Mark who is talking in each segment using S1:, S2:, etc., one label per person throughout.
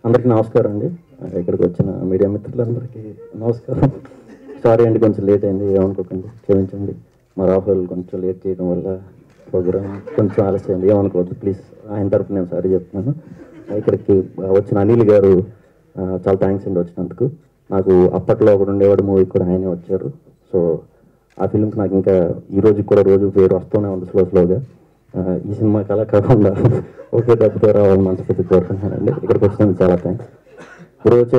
S1: అందరికీ నమస్కారం అండి. ఇక్కడికి వచ్చిన మీడియా మిత్రులందరికీ నమస్కారం. సారీ అండి, కొంచెం లేట్ అయింది, ఏమనుకోకండి, క్షమించండి. మా రాహుల్ కొంచెం లేట్ చేయడం వల్ల ప్రోగ్రామ్ కొంచెం ఆలస్యమైంది, ఏమనుకోవద్దు ప్లీజ్. ఆయన తరపు నేను సారీ చెప్తున్నాను. ఇక్కడికి వచ్చిన అనిల్ గారు చాలా థ్యాంక్స్ అండి వచ్చినందుకు. నాకు అప్పట్లో ఒకటి ఉండేవాడు మూవీ కూడా ఆయనే వచ్చారు. సో ఆ ఫిలింకి నాకు ఇంకా ఈ రోజు కూడా రోజు పేరు వస్తూనే ఉంది స్లోగా. ఈ సినిమాకి అలా కాకుండా ఒకే దెబ్బతో రావాలని మనస్ఫూర్తి కోరుకుంటున్నానండి. ఇక్కడికి వచ్చినందుకు చాలా థ్యాంక్స్.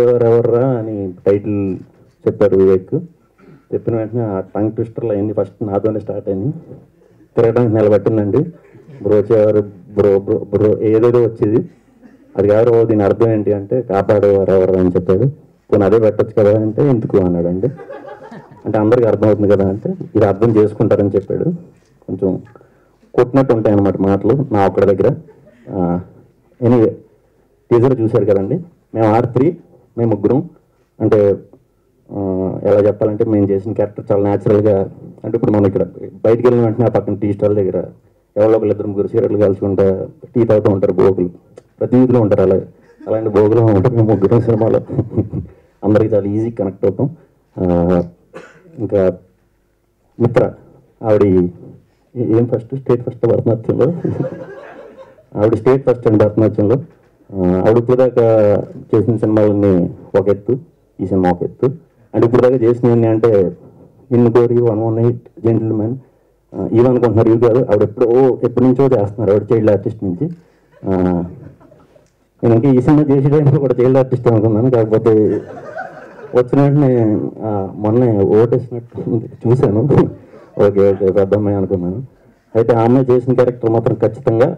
S1: ఎవరెవర్రా అని టైటిల్ చెప్పారు వివేక్. చెప్పిన వెంటనే ఆ టంగ్ ట్విస్టర్లు అయింది, ఫస్ట్ నాతోనే స్టార్ట్ అయింది, తిరగడానికి నిలబట్టిందండి. బ్రోచేవారు బ్రో బ్రో బ్రో ఏదేదో వచ్చేది, అది కాదు దీని అర్థం ఏంటి అంటే కాపాడేవారు ఎవరు అని చెప్పాడు. పోనీ అదే పెట్టచ్చు కదా అంటే ఎందుకు అన్నాడండి. అంటే అందరికీ అర్థమవుతుంది కదా అంటే ఇది అర్థం చేసుకుంటారని చెప్పాడు. కొంచెం కొట్టినట్టు ఉంటాయన్నమాట మాటలు నా ఒక్కడి దగ్గర. ఎనీవే టీజర్ చూశారు కదండి. మేము R3, మేము ముగ్గురం. అంటే ఎలా చెప్పాలంటే మేము చేసిన క్యారెక్టర్ చాలా న్యాచురల్గా, అంటే ఇప్పుడు మనం ఇక్కడ బయటికి వెళ్ళిన వెంటనే ఆ పక్కన టీ స్టాల్ దగ్గర ఎవరో ఒకళ్ళు ఇద్దరు ముగ్గురు సిగరెట్లు కలుసుకుంటా టీ తాగుతూ ఉంటారు బోగులు, ప్రతి వీధిలో ఉంటారు. అలాంటి బోగులు ఉంటారు మేము ముగ్గురం సినిమాలో. అందరికీ చాలా ఈజీ కనెక్ట్ అవుతాం. ఇంకా మిత్ర ఆవిడ ఏం ఫస్ట్ స్టేట్ ఫస్ట్ భరతనాట్యంలో, ఆవిడ స్టేట్ ఫస్ట్ అండి భరతనాట్యంలో. ఆవిడ ఇప్పుడు దాకా చేసిన సినిమాలన్నీ ఒక ఎత్తు, ఈ సినిమా ఒక ఎత్తు. అంటే ఇప్పుడు దాకా చేసినవన్నీ అంటే నిన్ను కోరి 118 జెంటిల్మెన్ ఇవి అనుకుంటున్నారు, ఇవి కాదు. ఆవిడ ఎప్పటి నుంచో చేస్తున్నారు, ఆవిడ చైల్డ్ ఆర్టిస్ట్ నుంచి. నేను ఇంకా ఈ సినిమా చేసే టైంలో కూడా చైల్డ్ ఆర్టిస్ట్ అనుకున్నాను, కాకపోతే వచ్చిన వెంటనే మొన్న ఓటేసినట్టు చూశాను. ఓకే పెద్ద అమ్మాయి అనుకున్నాను. అయితే ఆ అమ్మాయి చేసిన క్యారెక్టర్ మాత్రం ఖచ్చితంగా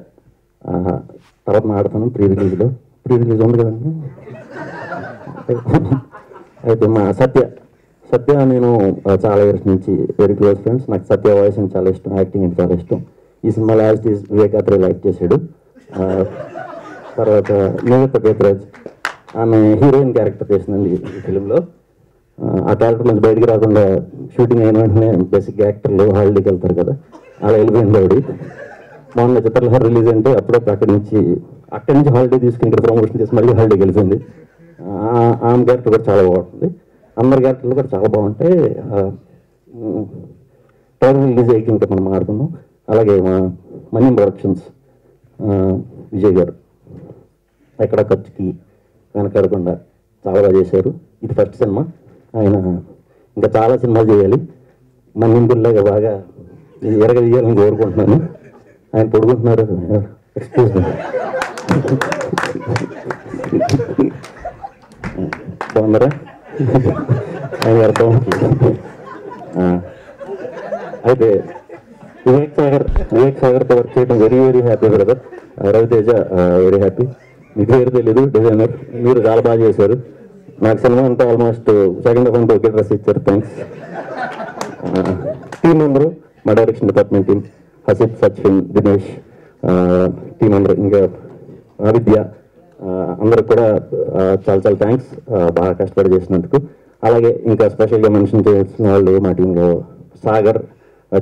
S1: తర్వాత ఆడతాను ప్రీ రిలీజ్ ఉంది కదండి. అయితే మా సత్య నేను చాలా ఇయర్స్ నుంచి వెరీ క్లోజ్ ఫ్రెండ్స్. నాకు సత్య వాయిస్ అని చాలా ఇష్టం, యాక్టింగ్ అంటే చాలా ఇష్టం. ఈ సినిమాలో యాజ్ ఈజ్ వివేకాత్రే లైక్ చేశాడు. తర్వాత నివేత పేతరాజ్ ఆమె హీరోయిన్ క్యారెక్టర్ చేసిందండి ఈ ఫిలింలో. ఆ క్యారెక్టర్ నుంచి బయటికి రాకుండా షూటింగ్ అయిన వెంటనే బేసిక్ యాక్టర్లు హాలిడేకి వెళ్తారు కదా, అలా వెళ్ళిపోయింది ఆవిడ. మొన్న చిత్రలహరి రిలీజ్ అంటే అప్పుడప్పుడు అక్కడి నుంచి హాలిడే తీసుకుని ఇక్కడ ప్రమోషన్ చేసి మళ్ళీ హాలిడేకి వెళ్ళిపోయింది. ఆమె క్యారెక్టర్ కూడా చాలా బాగుంటుంది, అందరి క్యారెక్టర్లు కూడా చాలా బాగుంటాయి. ట్రైలర్ రిలీజ్ అయ్యి ఇంకా మనం మాట్లాడుకుందాం. అలాగే మా మనీ ప్రొడక్షన్స్ విజయ్ గారు ఎక్కడ ఖర్చుకి వెనకాడకుండా చాలా బాగా చేశారు. ఇది ఫస్ట్ సినిమా, ఆయన ఇంకా చాలా సినిమాలు చేయాలి, మన్నింపుల్లాగా బాగా ఎరగదీయాలని కోరుకుంటున్నాను. ఆయన పొడుగుంటున్నారు, ఎక్స్క్యూజ్ మీ. బాగున్నారా? ఆయన అర్థం. అయితే వివేక్ సాగర్తో వర్క్ చేయడం very happy brother. Ravi Teja very happy. మీ పేరు తెలీదు, డిజైనర్, మీరు చాలా బాగా చేశారు. నాకు సినిమా అంతా ఆల్మోస్ట్ సెకండ్ హాఫ్ అంతా ఒకే డ్రెస్ ఇచ్చారు, థ్యాంక్స్. టీం అందరూ, మా direction department team, Hasif, Sachin, Dinesh, team అందరూ, ఇంకా ఆవిద్య, అందరికి కూడా చాలా థ్యాంక్స్ బాగా కష్టపడి చేసినందుకు. అలాగే ఇంకా స్పెషల్గా మెన్షన్ చేసిన వాళ్ళు మా టీంలో సాగర్,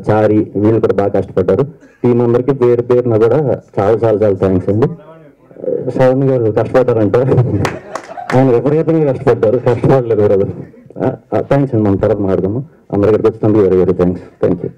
S1: చారి, వీళ్ళు కూడా బాగా కష్టపడ్డారు. టీం అందరికీ పేరున కూడా చాలా థ్యాంక్స్ అండి. శ్రవణ్ గారు కష్టపడ్డారంట, ఆయన విపరీతంగా కష్టపడలేదు బ్రదర్. థ్యాంక్స్ అండి, మనం తర్వాత మాట్లాడదాము. అందరికీ వచ్చినందుకు వెరీ థ్యాంక్స్. Thank you.